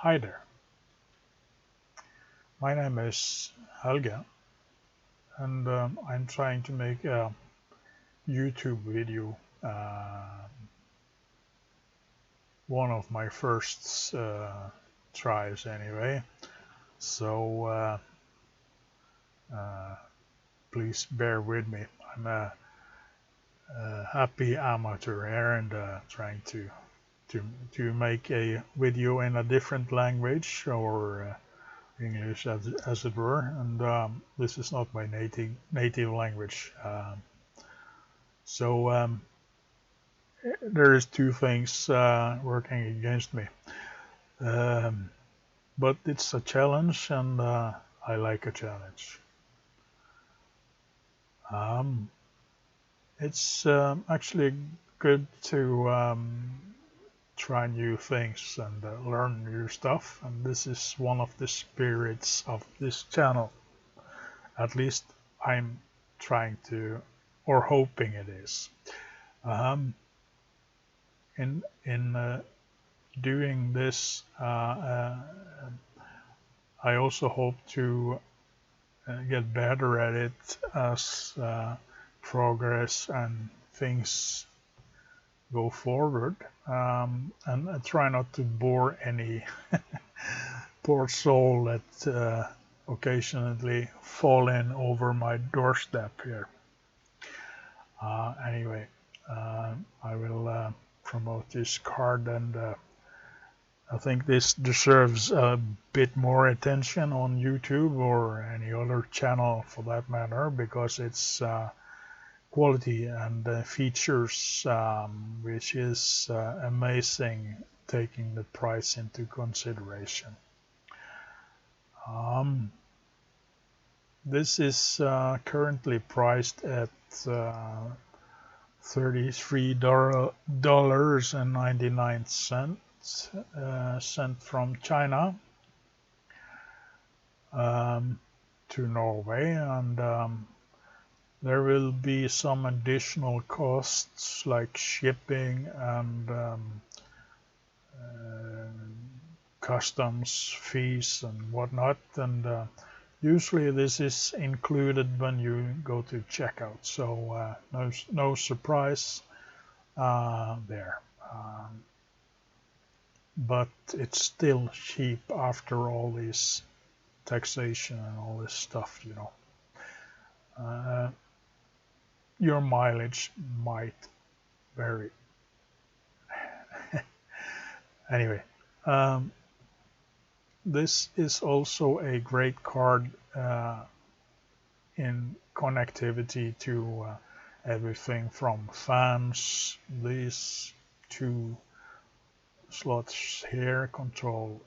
Hi there, my name is Helge, and I'm trying to make a YouTube video, one of my first tries anyway. So uh, please bear with me. I'm a happy amateur here and trying to to make a video in a different language or English as it were, and this is not my native language. So there is two things working against me, um, but it's a challenge, and I like a challenge. Um, it's actually good to try new things and learn new stuff, and this is one of the spirits of this channel. At least I'm trying to, or hoping it is. Um, in doing this, I also hope to get better at it as progress and things go forward. And I try not to bore any poor soul that occasionally fall in over my doorstep here. Anyway, I will promote this card, and I think this deserves a bit more attention on YouTube or any other channel for that matter, because it's quality and features which is amazing, taking the price into consideration. This is currently priced at $33.99 sent from China to Norway, and there will be some additional costs like shipping and customs fees and whatnot, and usually this is included when you go to checkout, so no surprise there. But it's still cheap after all this taxation and all this stuff, you know. Your mileage might vary. Anyway, this is also a great card in connectivity to everything from fans. These two slots here control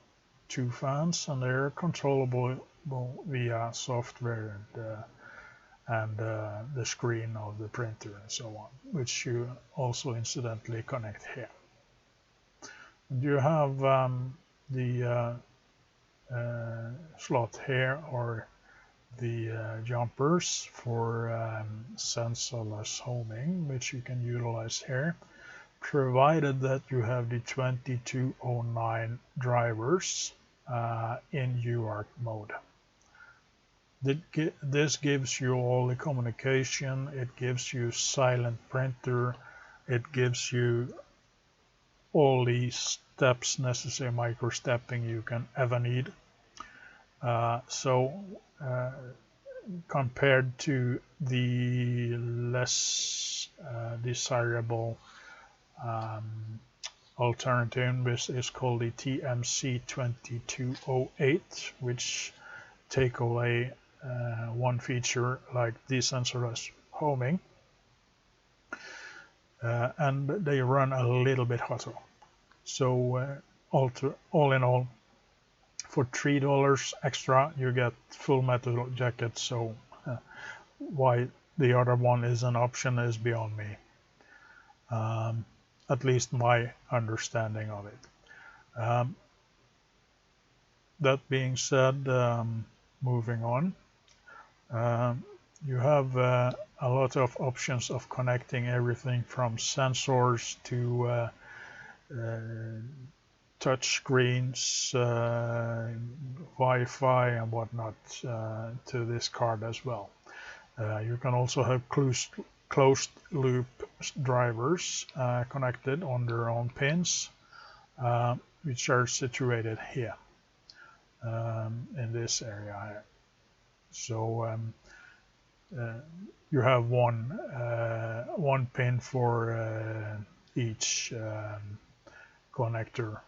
two fans, and they're controllable via software and the screen of the printer and so on, which you also incidentally connect here. You have the slot here, or the jumpers for sensorless homing, which you can utilize here, provided that you have the 2209 drivers in UART mode. This gives you all the communication, it gives you silent printer, it gives you all the steps necessary, micro stepping you can ever need. So compared to the less desirable alternative, which is called the TMC 2208, which take away one feature like desensorless homing, and they run a little bit hotter. So all in all, for $3 extra you get full metal jacket, so why the other one is an option is beyond me, at least my understanding of it. That being said, moving on, you have a lot of options of connecting everything from sensors to touch screens, Wi-Fi and whatnot to this card as well. You can also have closed loop drivers connected on their own pins, which are situated here in this area here. So you have one pin for each connector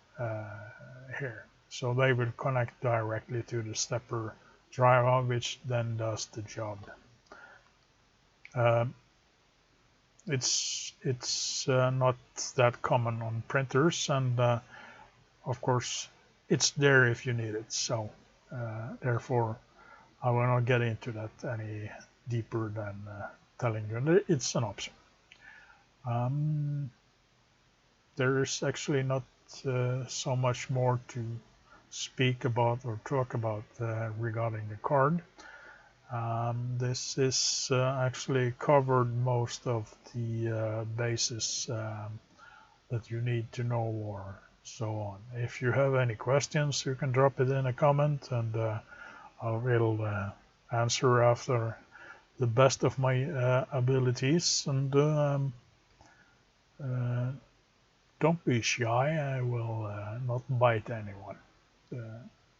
here. So they will connect directly to the stepper driver, which then does the job. It's not that common on printers, and of course it's there if you need it. So therefore I will not get into that any deeper than telling you it's an option. There is actually not so much more to speak about or talk about regarding the card. This is actually covered most of the bases that you need to know or so on. If you have any questions, you can drop it in a comment, and I will answer after the best of my abilities. And don't be shy. I will not bite anyone.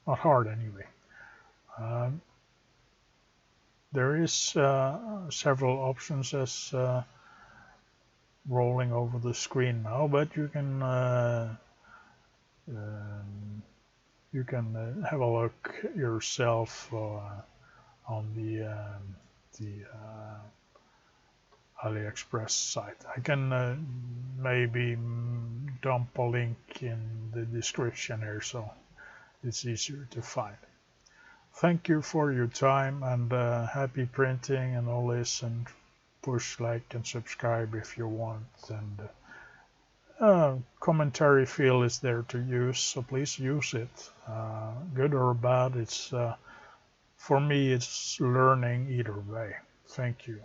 Not hard anyway. There is several options as rolling over the screen now, but you can have a look yourself on the AliExpress site. I can maybe dump a link in the description here, so it's easier to find. Thank you for your time, and happy printing and all this, and push like and subscribe if you want, and commentary field is there to use, so please use it, good or bad. It's for me it's learning either way. Thank you.